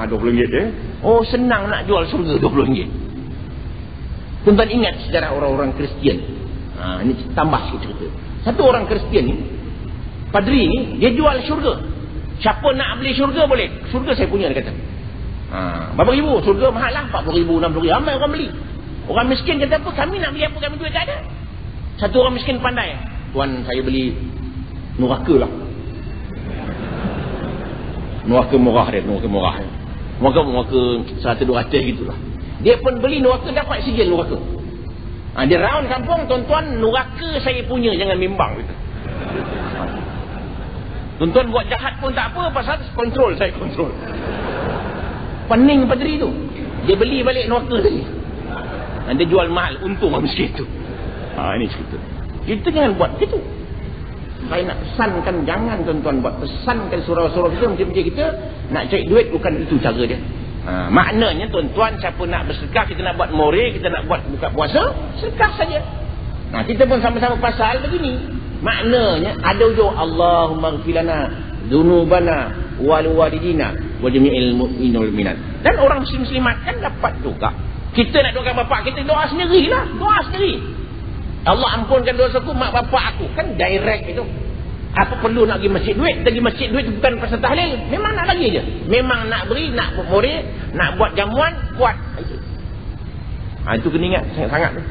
RM20 je. Oh, senang nak jual surga RM20. Tuan-tuan ingat sejarah orang-orang Kristian. Ini tambah sikit cerita. Satu orang Kristian ni, padri ni, dia jual syurga. Siapa nak beli syurga boleh. Syurga saya punya, dia kata. Berapa ribu? Syurga mahal lah. 40 ribu, 60 ribu. Ramai orang beli. Orang miskin kata apa? Kami nak beli apa? Kami duit tak ada. Satu orang miskin pandai. Tuan, saya beli neraka lah. Neraka murah dia. Neraka 100-200 gitu lah. Dia pun beli neraka, dapat sijil neraka. Dia round kampung, tuan-tuan, neraka saya punya, jangan bimbang gitu. Tuan-tuan buat jahat pun tak apa, pasal kontrol, saya kontrol. Pening padri tu. Dia beli balik neraka tadi. Dia jual mahal, untung orang miskin tu. Ini cerita. Kita jangan buat gitu. Saya nak pesankan, jangan tuan-tuan buat. Pesankan surau-surau kita, macam-macam kita nak cari duit, bukan itu cara dia. Maknanya tuan-tuan, siapa nak bersedekah, kita nak buat more, kita nak buat buka puasa, sedekah saja. Kita pun sama-sama pasal begini. Maknanya ada ujung, Allahumma ghfirlana dzunubana wal walidina wa jami'il mu'minina wal mu'minat. Dan orang muslimat kan dapat juga. Kita nak doakan bapak kita, doa sendirilah, doa sendiri. Allah ampunkan dosaku mak bapak aku, kan direct itu. Apa perlu nak pergi masjid duit? Pergi masjid duit bukan pasal tahlil. Memang nak lagi je. Memang nak beri, nak buat more, nak buat jamuan, buat. Itu kena ingat sangat tu.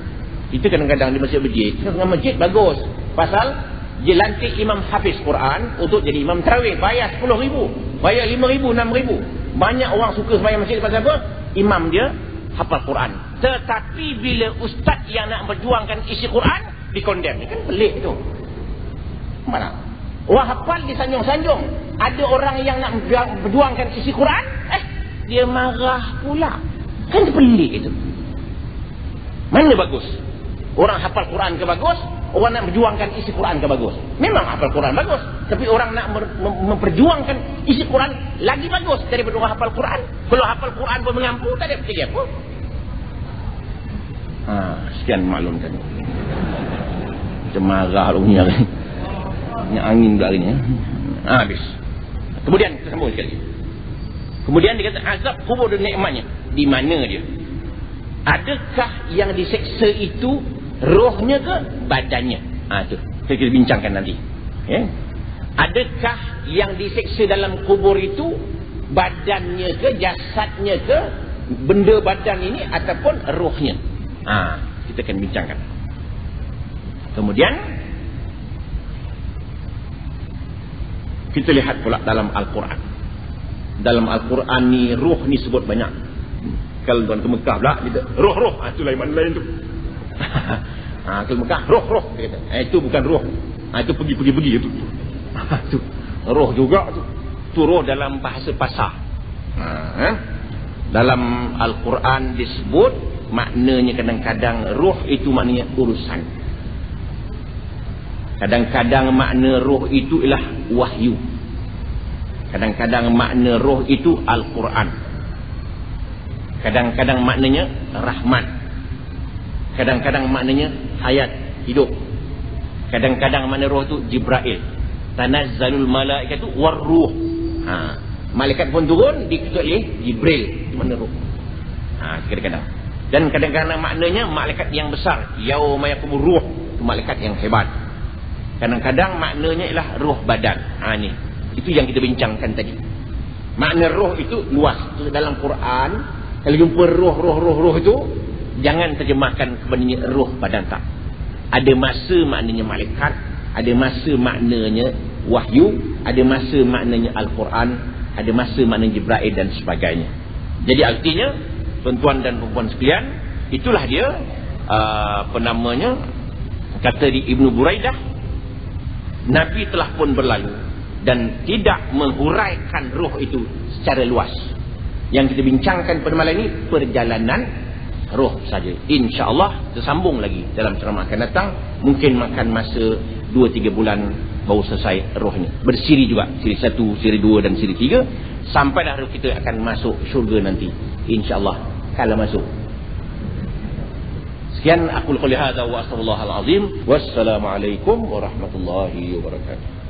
Kita kadang-kadang di masjid dengan masjid bagus. Pasal dia lantik imam hafiz Quran untuk jadi imam tarawih, bayar 10,000, bayar 5,000, 6,000. Banyak orang suka sembahyang masjid pasal apa? Imam dia hafal Quran. Tetapi bila ustaz yang nak berjuangkan isi Quran dikondem, ni kan pelik tu. Mana? Orang hafal disanjung-sanjung. Ada orang yang nak berjuangkan isi Quran, dia marah pula. Kan pelik itu. Mana bagus? Orang hafal Quran ke bagus? Orang nak berjuangkan isi Quran ke bagus? Memang hafal Quran bagus. Tapi orang nak memperjuangkan isi Quran lagi bagus daripada orang hafal Quran. Kalau hafal Quran pun mengampu, tak ada pergi apa. Sekian maklumkan. Macam marah lu punya ni. Angin pula hari ni. Habis. Kemudian kita sambung sekali. Kemudian dia kata azab kubur dan nikmatnya. Di mana dia? Adakah yang diseksa itu rohnya ke badannya? Itu kita bincangkan nanti. Adakah yang diseksa dalam kubur itu badannya ke, jasadnya ke, benda badan ini ataupun rohnya? Kita akan bincangkan. Kemudian kita lihat pula dalam Al-Quran. Dalam Al-Quran ni roh ni sebut banyak. Kalau tuan ke Mekah pula kita roh-roh, itu lain tu. Ke Mekah roh-roh dia kata. Itu bukan roh. Itu pergi-pergi itu. Itu roh juga tu. Tu roh dalam bahasa pasar. Dalam Al-Quran disebut maknanya kadang-kadang roh itu maknanya urusan. Kadang-kadang makna roh itu ialah wahyu. Kadang-kadang makna roh itu Al-Quran. Kadang-kadang maknanya rahmat. Kadang-kadang maknanya hayat, hidup. Kadang-kadang makna roh itu Jibril. Tanazzalul malaikatu warruh. Malaikat pun turun diketuk oleh Jibril. Itu makna roh. Kadang-kadang. Dan kadang-kadang maknanya malaikat yang besar. Yauma yaqumur ruh. Itu malaikat yang hebat. Kadang-kadang maknanya ialah roh badan. Ni. Itu yang kita bincangkan tadi. Makna roh itu luas. Itu dalam Quran, kalau jumpa roh itu, jangan terjemahkan kepadanya roh badan, tak. Ada masa maknanya malaikat, ada masa maknanya wahyu, ada masa maknanya Al-Quran, ada masa maknanya Jibril dan sebagainya. Jadi artinya, tuan-tuan dan puan-puan sekalian, itulah dia kata di Ibnu Buraidah, Nabi telah pun berlalu dan tidak menghuraikan roh itu secara luas. Yang kita bincangkan pada malam ini perjalanan roh saja. InsyaAllah tersambung lagi dalam ceramah akan datang. Mungkin makan masa 2-3 bulan baru selesai rohnya. Bersiri juga, siri 1, siri 2 dan siri 3. Sampai dah kita akan masuk syurga nanti, InsyaAllah kalau masuk. Sekian aku qouli hadza wa astaghfirullahal azim. Wassalamualaikum warahmatullahi wabarakatuh.